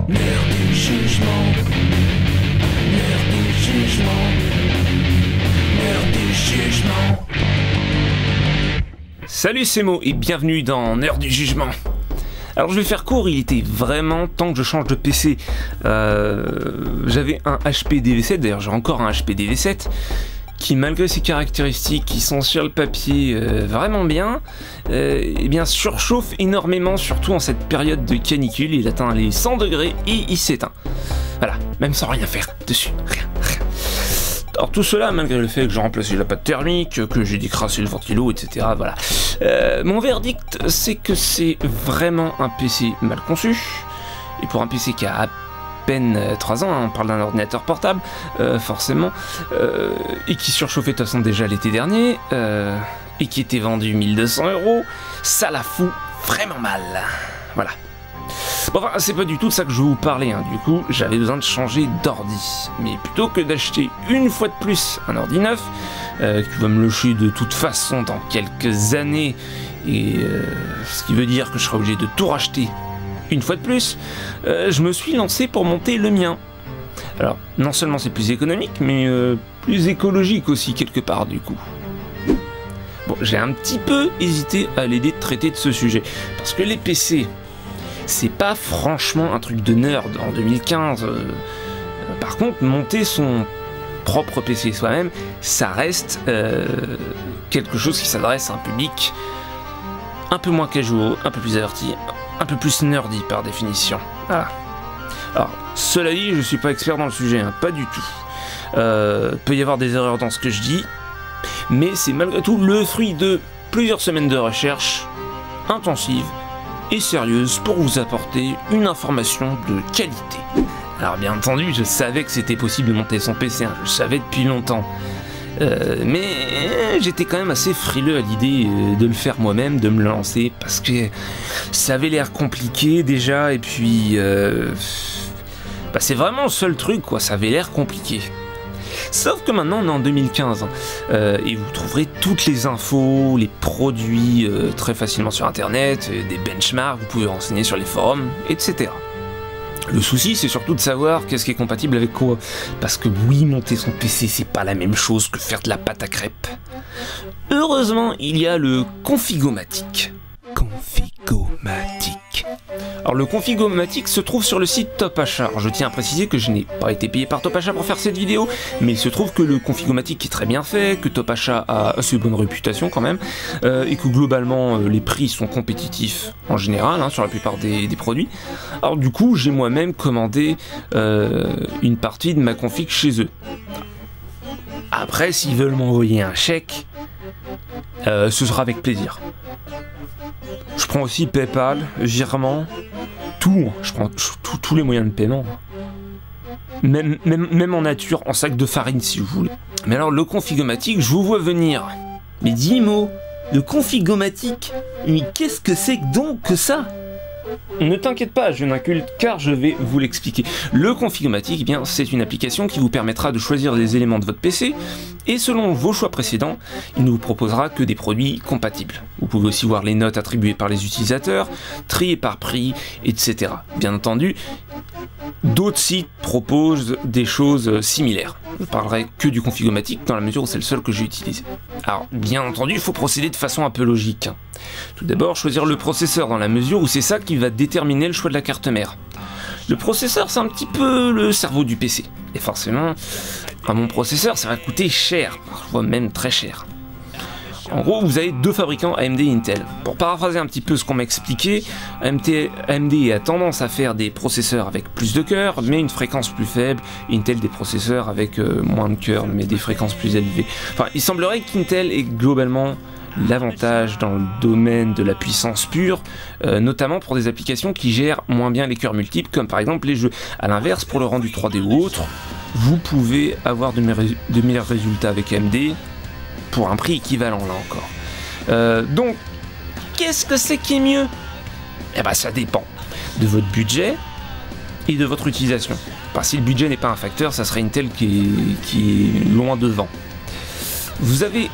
L'heure du jugement. L'heure du jugement. L'heure du jugement. Salut, c'est Mo et bienvenue dans Heure du Jugement. Alors je vais faire court, il était vraiment temps que je change de PC. J'avais un HP DV7, d'ailleurs j'ai encore un HP DV7, qui malgré ses caractéristiques qui sont sur le papier vraiment bien, eh bien surchauffe énormément, surtout en cette période de canicule. Il atteint les 100 degrés et il s'éteint. Voilà, même sans rien faire dessus, rien. Alors tout cela malgré le fait que j'ai remplacé la pâte thermique, que j'ai décrassé le ventilo, etc. Voilà. Mon verdict, c'est que c'est vraiment un PC mal conçu. Et pour un PC qui a à peine 3 ans, hein, on parle d'un ordinateur portable, forcément, et qui surchauffait de toute façon déjà l'été dernier, et qui était vendu 1200 €, ça la fout vraiment mal. Voilà. Bon, enfin, c'est pas du tout de ça que je vais vous parler, hein. Du coup, j'avais besoin de changer d'ordi. Mais plutôt que d'acheter une fois de plus un ordi neuf, qui va me lâcher de toute façon dans quelques années, et ce qui veut dire que je serai obligé de tout racheter une fois de plus, je me suis lancé pour monter le mien. Alors, non seulement c'est plus économique, mais plus écologique aussi quelque part du coup. Bon, j'ai un petit peu hésité à l'aider de traiter de ce sujet, parce que les PC, c'est pas franchement un truc de nerd en 2015. Par contre, monter son propre PC soi-même, ça reste quelque chose qui s'adresse à un public un peu moins casual, un peu plus averti, un peu plus nerdy par définition. Voilà. Alors, cela dit, je suis pas expert dans le sujet, hein, pas du tout. Peut y avoir des erreurs dans ce que je dis, mais c'est malgré tout le fruit de plusieurs semaines de recherche intensive et sérieuse pour vous apporter une information de qualité. Alors bien entendu, je savais que c'était possible de monter son PC, hein, je le savais depuis longtemps. Mais j'étais quand même assez frileux à l'idée de le faire moi-même, de me lancer, parce que ça avait l'air compliqué déjà, et puis bah, c'est vraiment le seul truc, quoi, ça avait l'air compliqué. Sauf que maintenant on est en 2015, et vous trouverez toutes les infos, les produits très facilement sur internet, des benchmarks, vous pouvez renseigner sur les forums, etc. Le souci, c'est surtout de savoir qu'est-ce qui est compatible avec quoi. Parce que oui, monter son PC, c'est pas la même chose que faire de la pâte à crêpes. Heureusement, il y a le Configomatic. Configomatic. Alors le Configomatic se trouve sur le site TopAchat. Alors, je tiens à préciser que je n'ai pas été payé par TopAchat pour faire cette vidéo, mais il se trouve que le Configomatic est très bien fait, que TopAchat a assez bonne réputation quand même, et que globalement les prix sont compétitifs en général, hein, sur la plupart des produits. Alors du coup, j'ai moi-même commandé une partie de ma config chez eux. Après, s'ils veulent m'envoyer un chèque, ce sera avec plaisir. Je prends aussi PayPal, virement, tout, je prends tous les moyens de paiement. Même en nature, en sac de farine si vous voulez. Mais alors le Configomatic, je vous vois venir. Mais dis-moi, le Configomatic, mais qu'est-ce que c'est donc que ça? Ne t'inquiète pas, je n'inculte car je vais vous l'expliquer. Le Configomatic, eh bien, c'est une application qui vous permettra de choisir des éléments de votre PC et selon vos choix précédents, il ne vous proposera que des produits compatibles. Vous pouvez aussi voir les notes attribuées par les utilisateurs, triées par prix, etc. Bien entendu, d'autres sites proposent des choses similaires. Je ne parlerai que du Configomatic dans la mesure où c'est le seul que j'ai utilisé. Alors, bien entendu, il faut procéder de façon un peu logique. Tout d'abord, choisir le processeur dans la mesure où c'est ça qui va déterminer le choix de la carte mère. Le processeur, c'est un petit peu le cerveau du PC. Et forcément, un bon processeur, ça va coûter cher, parfois même très cher. En gros, vous avez deux fabricants, AMD et Intel. Pour paraphraser un petit peu ce qu'on m'a expliqué, AMD a tendance à faire des processeurs avec plus de cœurs, mais une fréquence plus faible. Intel des processeurs avec moins de cœurs, mais des fréquences plus élevées. Enfin, il semblerait qu'Intel ait globalement l'avantage dans le domaine de la puissance pure, notamment pour des applications qui gèrent moins bien les cœurs multiples, comme par exemple les jeux. A l'inverse, pour le rendu 3D ou autre, vous pouvez avoir de meilleurs résultats avec AMD, pour un prix équivalent là encore. Donc, qu'est-ce que c'est qui est mieux? Eh ben ça dépend de votre budget et de votre utilisation. Parce que si le budget n'est pas un facteur, ça serait Intel qui est loin devant. Vous avez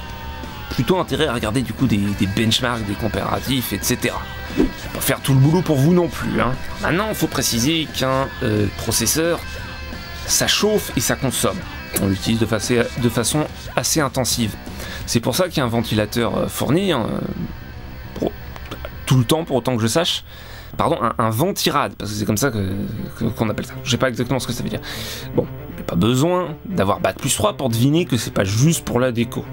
plutôt intérêt à regarder du coup des benchmarks, des comparatifs, etc. Pas faire tout le boulot pour vous non plus, hein. Maintenant, il faut préciser qu'un processeur, ça chauffe et ça consomme. On l'utilise de façon assez intensive. C'est pour ça qu'il y a un ventilateur fourni, hein, tout le temps, pour autant que je sache. Pardon, un ventirad, parce que c'est comme ça qu'on appelle ça. Je sais pas exactement ce que ça veut dire. Bon, il n'y a pas besoin d'avoir Bac plus 3 pour deviner que c'est pas juste pour la déco.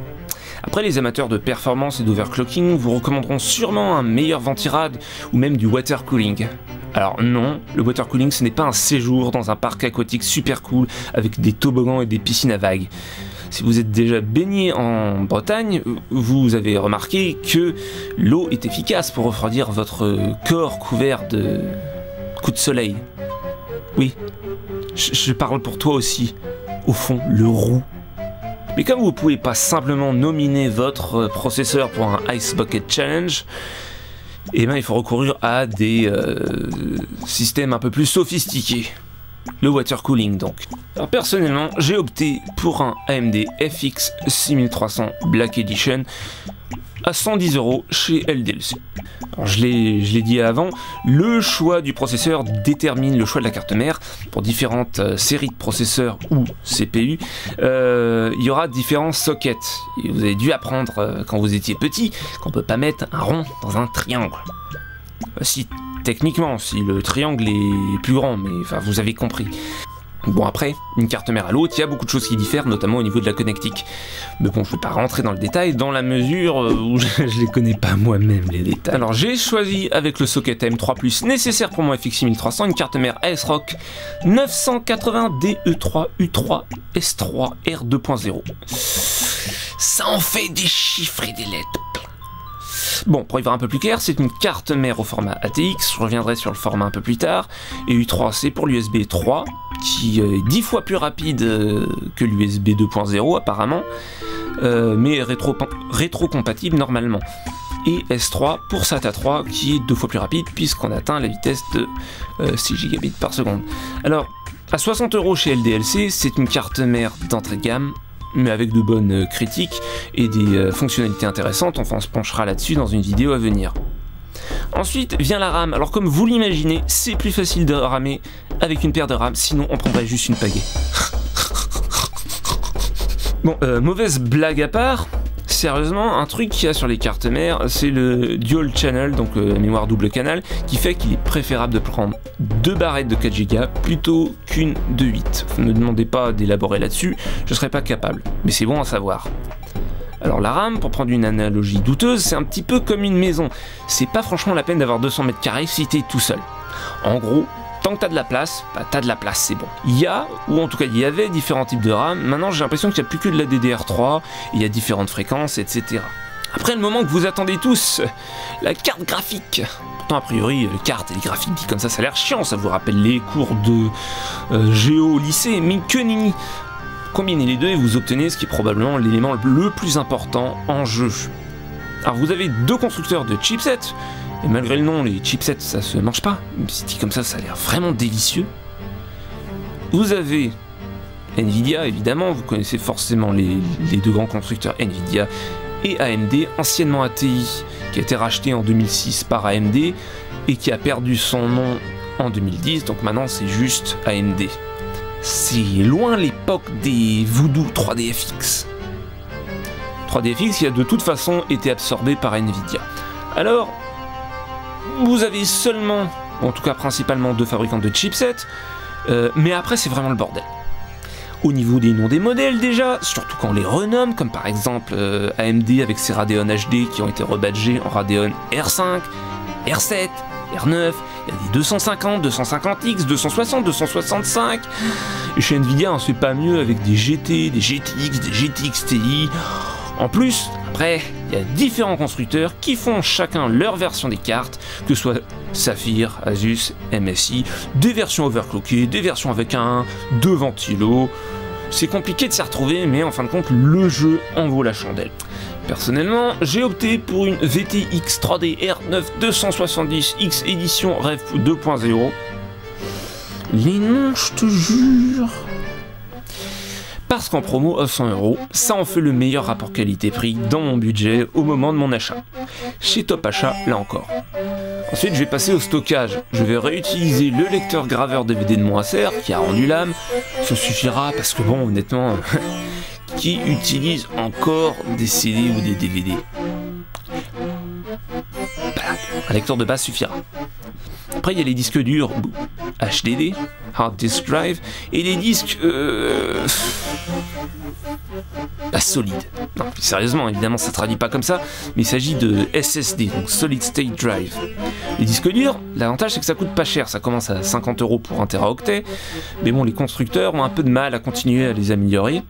Après, les amateurs de performance et d'overclocking vous recommanderont sûrement un meilleur ventirad ou même du water cooling. Alors non, le water cooling ce n'est pas un séjour dans un parc aquatique super cool avec des toboggans et des piscines à vagues. Si vous êtes déjà baigné en Bretagne, vous avez remarqué que l'eau est efficace pour refroidir votre corps couvert de coups de soleil. Oui, je parle pour toi aussi, au fond, le roux. Mais comme vous ne pouvez pas simplement nominer votre processeur pour un Ice Bucket Challenge, eh bien il faut recourir à des systèmes un peu plus sophistiqués. Le water cooling donc. Alors personnellement, j'ai opté pour un AMD FX 6300 Black Edition à 110 € chez LDLC. Alors je l'ai dit avant, le choix du processeur détermine le choix de la carte mère. Pour différentes séries de processeurs ou CPU, il y aura différents sockets. Et vous avez dû apprendre quand vous étiez petit qu'on ne peut pas mettre un rond dans un triangle. Si techniquement, si le triangle est plus grand, mais enfin vous avez compris. Bon après, une carte mère à l'autre, il y a beaucoup de choses qui diffèrent, notamment au niveau de la connectique. Mais bon, je ne vais pas rentrer dans le détail, dans la mesure où je les connais pas moi-même les détails. Alors j'ai choisi avec le socket AM3+, nécessaire pour mon FX 6300, une carte mère ASRock 980 DE3 U3 S3 R2.0. Ça en fait des chiffres et des lettres. Bon, pour y voir un peu plus clair, c'est une carte mère au format ATX, je reviendrai sur le format un peu plus tard, et U3 c'est pour l'USB 3, qui est 10 fois plus rapide que l'USB 2.0 apparemment, mais rétro-compatible normalement. Et S3 pour SATA 3, qui est 2 fois plus rapide, puisqu'on atteint la vitesse de 6 Gbps par seconde. Alors, à 60 € chez LDLC, c'est une carte mère d'entrée de gamme, mais avec de bonnes critiques et des fonctionnalités intéressantes. Enfin, on se penchera là-dessus dans une vidéo à venir. Ensuite vient la RAM. Alors comme vous l'imaginez, c'est plus facile de ramer avec une paire de RAM, sinon on prendrait juste une pagaie. Bon, mauvaise blague à part, sérieusement, un truc qu'il y a sur les cartes mères, c'est le dual channel, donc mémoire double canal, qui fait qu'il est préférable de prendre 2 barrettes de 4 Go plutôt qu'une de 8. Ne me demandez pas d'élaborer là-dessus, je ne serais pas capable, mais c'est bon à savoir. Alors la RAM, pour prendre une analogie douteuse, c'est un petit peu comme une maison. C'est pas franchement la peine d'avoir 200 mètres carrés si t'es tout seul. En gros, tant que t'as de la place, bah t'as de la place, c'est bon. Il y a, ou en tout cas il y avait différents types de RAM, maintenant j'ai l'impression qu'il n'y a plus que de la DDR3, il y a différentes fréquences, etc. Après le moment que vous attendez tous, la carte graphique. Pourtant a priori, les cartes et les graphiques dit comme ça a l'air chiant, ça vous rappelle les cours de géo au lycée, mais que nenni. Combinez les deux et vous obtenez ce qui est probablement l'élément le plus important en jeu. Alors vous avez 2 constructeurs de chipsets, et malgré le nom, les chipsets ça se mange pas, même si dit comme ça a l'air vraiment délicieux. Vous avez Nvidia évidemment, vous connaissez forcément les 2 grands constructeurs Nvidia et AMD, anciennement ATI, qui a été racheté en 2006 par AMD et qui a perdu son nom en 2010, donc maintenant c'est juste AMD. C'est loin l'époque des Voodoo 3DFX. 3DFX qui a de toute façon été absorbé par Nvidia. Alors, vous avez seulement, en tout cas principalement 2 fabricants de chipsets, mais après c'est vraiment le bordel. Au niveau des noms des modèles déjà, surtout quand on les renomme, comme par exemple AMD avec ses Radeon HD qui ont été rebadgés en Radeon R5, R7, R9, il y a des 250, 250X, 260, 265. Et chez Nvidia, on ne fait pas mieux avec des GT, des GTX, des GTX Ti. En plus, après, il y a différents constructeurs qui font chacun leur version des cartes, que ce soit Saphir, Asus, MSI, des versions overclockées, des versions avec 2 ventilos. C'est compliqué de s'y retrouver, mais en fin de compte, le jeu en vaut la chandelle. Personnellement, j'ai opté pour une VTX 3D R9 270X édition Rev 2.0. Les noms, je te jure. parce qu'en promo à 100 €, ça en fait le meilleur rapport qualité-prix dans mon budget au moment de mon achat. Chez Top Achat, là encore. Ensuite, je vais passer au stockage. Je vais réutiliser le lecteur graveur DVD de mon Acer qui a rendu l'âme. Ça suffira parce que bon, honnêtement, qui utilise encore des CD ou des DVD? Voilà, un lecteur de base suffira. Après, il y a les disques durs HDD, Hard Disk Drive, et les disques pas solides. Non, sérieusement, évidemment, ça ne traduit pas comme ça, mais il s'agit de SSD, donc Solid State Drive. Les disques durs, l'avantage c'est que ça coûte pas cher, ça commence à 50 € pour 1 Teraoctet, mais bon, les constructeurs ont un peu de mal à continuer à les améliorer.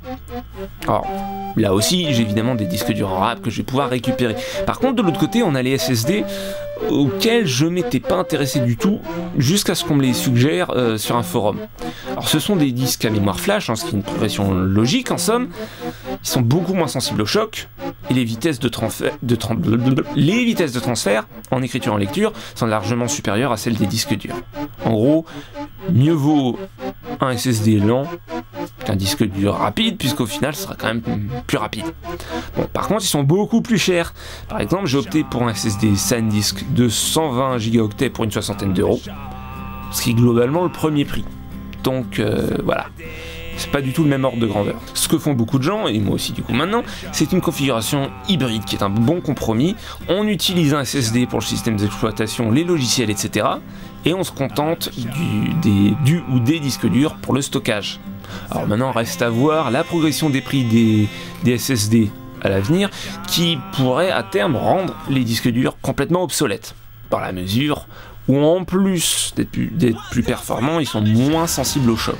Alors, là aussi, j'ai évidemment des disques durs en rab que je vais pouvoir récupérer. Par contre, de l'autre côté, on a les SSD auxquels je m'étais pas intéressé du tout jusqu'à ce qu'on me les suggère sur un forum. Alors, ce sont des disques à mémoire flash, hein, ce qui est une progression logique en somme. Ils sont beaucoup moins sensibles au choc et les vitesses de transfert en écriture et en lecture sont largement supérieures à celles des disques durs. En gros, mieux vaut un SSD lent qu'un disque dur rapide, puisqu'au final, ce sera quand même plus rapide. Bon, par contre, ils sont beaucoup plus chers. Par exemple, j'ai opté pour un SSD SanDisk de 120 Go pour une soixantaine d'euros, ce qui est globalement le premier prix. Donc, voilà. C'est pas du tout le même ordre de grandeur. Ce que font beaucoup de gens, et moi aussi du coup maintenant, c'est une configuration hybride qui est un bon compromis. On utilise un SSD pour le système d'exploitation, les logiciels, etc. Et on se contente du ou des disques durs pour le stockage. Alors maintenant, reste à voir la progression des prix des SSD à l'avenir, qui pourrait à terme rendre les disques durs complètement obsolètes. Dans la mesure où en plus d'être plus performants, ils sont moins sensibles au choc.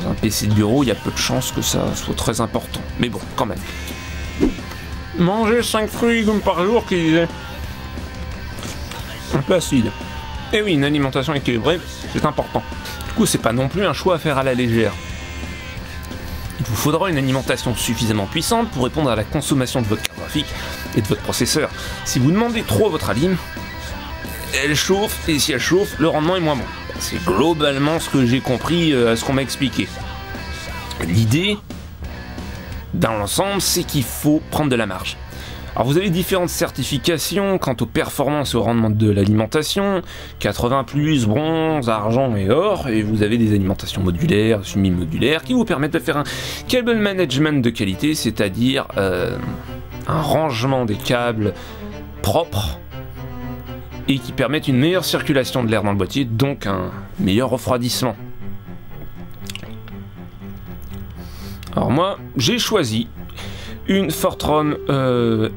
Dans un PC de bureau, il y a peu de chances que ça soit très important. Mais bon, quand même. Manger 5 fruits comme par jour, qui disait. Un peu acide. Et oui, une alimentation équilibrée, c'est important. Du coup, c'est pas non plus un choix à faire à la légère. Il vous faudra une alimentation suffisamment puissante pour répondre à la consommation de votre carte graphique et de votre processeur. Si vous demandez trop à votre alim, elle chauffe, et si elle chauffe, le rendement est moins bon. C'est globalement ce que j'ai compris à ce qu'on m'a expliqué. L'idée, dans l'ensemble, c'est qu'il faut prendre de la marge. Alors vous avez différentes certifications quant aux performances et au rendement de l'alimentation, 80+, bronze, argent et or, et vous avez des alimentations modulaires, semi-modulaires, qui vous permettent de faire un cable management de qualité, c'est-à-dire un rangement des câbles propre, et qui permettent une meilleure circulation de l'air dans le boîtier, donc un meilleur refroidissement. Alors moi, j'ai choisi une Fortron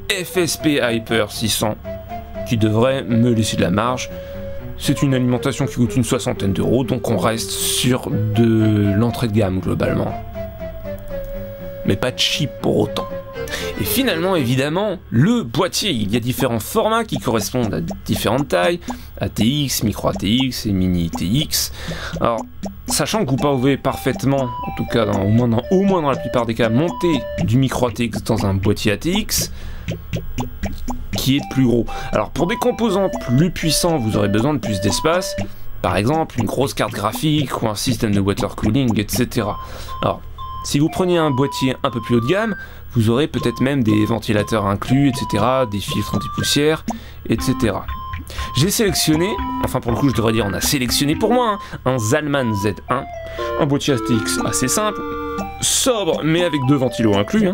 FSP Hyper 600 qui devrait me laisser de la marge. C'est une alimentation qui coûte une soixantaine d'euros, donc on reste sur de l'entrée de gamme globalement. Mais pas cheap pour autant. Et finalement, évidemment, le boîtier, il y a différents formats qui correspondent à différentes tailles, ATX, micro ATX et mini ATX. Alors, sachant que vous pouvez parfaitement, en tout cas au moins dans la plupart des cas, monter du micro ATX dans un boîtier ATX qui est plus gros. Alors, pour des composants plus puissants, vous aurez besoin de plus d'espace, par exemple une grosse carte graphique ou un système de water cooling, etc. Alors, si vous preniez un boîtier un peu plus haut de gamme, vous aurez peut-être même des ventilateurs inclus, etc., des filtres anti-poussière, etc. J'ai sélectionné, enfin pour le coup je devrais dire on a sélectionné pour moi, un Zalman Z1, un boîtier ATX assez simple, sobre mais avec 2 ventilos inclus,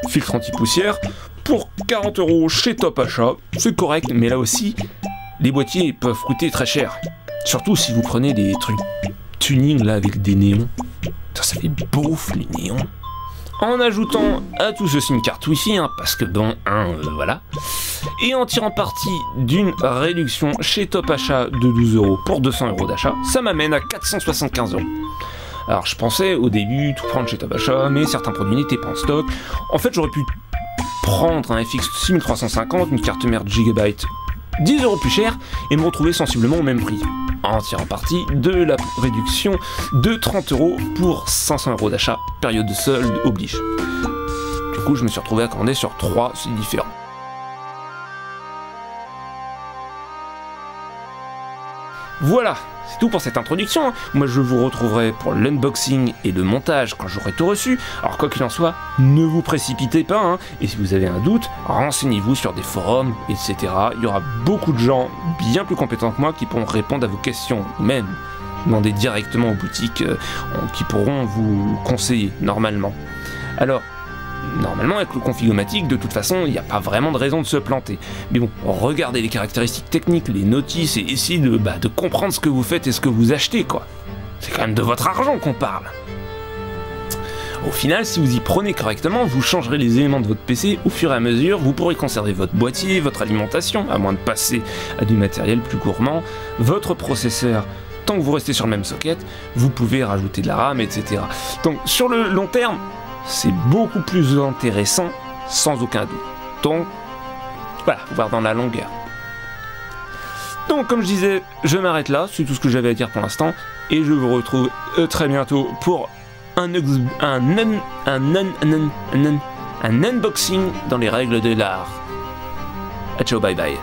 filtre anti-poussière, pour 40 € chez Top Achat, c'est correct, mais là aussi, les boîtiers peuvent coûter très cher. Surtout si vous prenez des trucs tuning là avec des néons. Ça fait beauf les néons. En ajoutant à tout ceci une carte Wi-Fi, parce que bon, voilà. Et en tirant parti d'une réduction chez Top Achat de 12 € pour 200 € d'achat, ça m'amène à 475 €. Alors je pensais au début tout prendre chez Top Achat, mais certains produits n'étaient pas en stock. En fait j'aurais pu prendre un FX 6350, une carte mère Gigabyte 10 € plus cher, et me retrouver sensiblement au même prix. En tirant parti de la réduction de 30 € pour 500 € d'achat, période de solde oblige. Du coup, je me suis retrouvé à commander sur 3 sites différents. Voilà, c'est tout pour cette introduction. Moi je vous retrouverai pour l'unboxing et le montage quand j'aurai tout reçu. Alors quoi qu'il en soit, ne vous précipitez pas, hein. Et si vous avez un doute, renseignez-vous sur des forums, etc. Il y aura beaucoup de gens bien plus compétents que moi qui pourront répondre à vos questions, ou même demander directement aux boutiques qui pourront vous conseiller normalement. Alors, normalement, avec le Configomatic, de toute façon, il n'y a pas vraiment de raison de se planter. Mais bon, regardez les caractéristiques techniques, les notices, et essayez de comprendre ce que vous faites et ce que vous achetez, quoi. C'est quand même de votre argent qu'on parle. Au final, si vous y prenez correctement, vous changerez les éléments de votre PC au fur et à mesure, vous pourrez conserver votre boîtier, votre alimentation, à moins de passer à du matériel plus gourmand, votre processeur, tant que vous restez sur le même socket, vous pouvez rajouter de la RAM, etc. Donc, sur le long terme, c'est beaucoup plus intéressant, sans aucun doute. Donc, voilà, faut voir dans la longueur. Donc, comme je disais, je m'arrête là, c'est tout ce que j'avais à dire pour l'instant, et je vous retrouve très bientôt pour un unboxing dans les règles de l'art. Ciao, bye bye.